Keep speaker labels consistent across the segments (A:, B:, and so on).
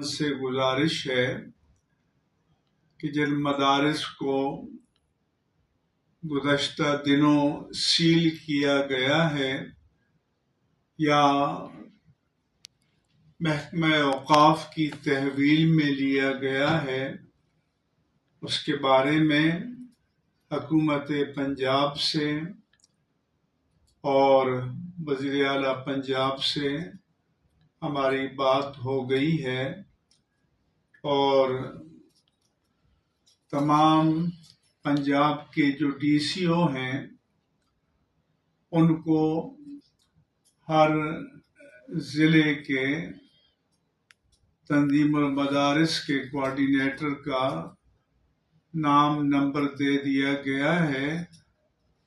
A: سے گزارش ہے کہ جن مدارس کو گزشتہ دنوں سیل کیا گیا ہے یا محکمہ اوقاف کی تحویل میں لیا گیا ہے، اس کے بارے میں حکومت پنجاب سے اور وزیر اعلیٰ پنجاب سے ہماری بات ہو گئی ہے، اور تمام پنجاب کے جو ڈی سی او ہیں ان کو ہر ضلع کے تنظیم المدارس کے کوآرڈینیٹر کا نام نمبر دے دیا گیا ہے،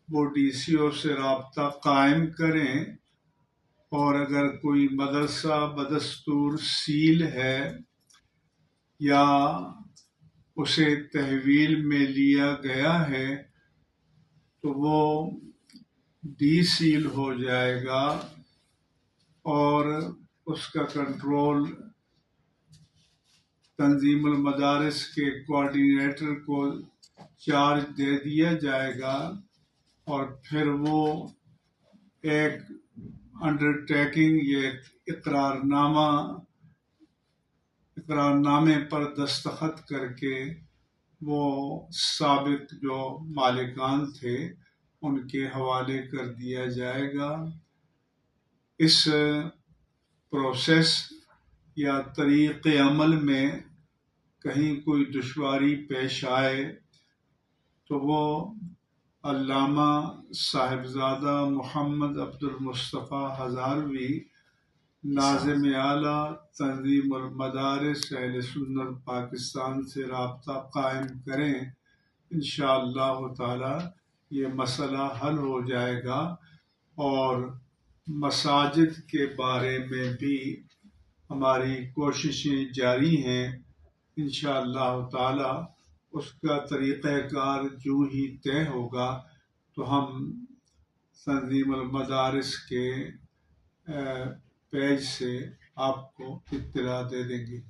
A: وہ ڈی سی او سے رابطہ قائم کریں، اور اگر کوئی مدرسہ بدستور سیل ہے یا اسے تحویل میں لیا گیا ہے تو وہ ڈی سیل ہو جائے گا اور اس کا کنٹرول تنظیم المدارس کے کوآرڈینیٹر کو چارج دے دیا جائے گا، اور پھر وہ ایک انڈرٹیکنگ یا اقرارنامے پر دستخط کر کے وہ سابق جو مالکان تھے ان کے حوالے کر دیا جائے گا۔ اس پروسیس یا طریق عمل میں کہیں کوئی دشواری پیش آئے تو وہ علامہ صاحبزادہ محمد عبدالمصطفیٰ ہزاروی، ناظم اعلیٰ تنظیم المدارس اہل سنت پاکستان سے رابطہ قائم کریں، انشاءاللہ تعالی یہ مسئلہ حل ہو جائے گا۔ اور مساجد کے بارے میں بھی ہماری کوششیں جاری ہیں، انشاءاللہ تعالی اس کا طریقہ کار جو ہی طے ہوگا تو ہم تنظیم المدارس کے پیج سے آپ کو اطلاع دے دیں گے۔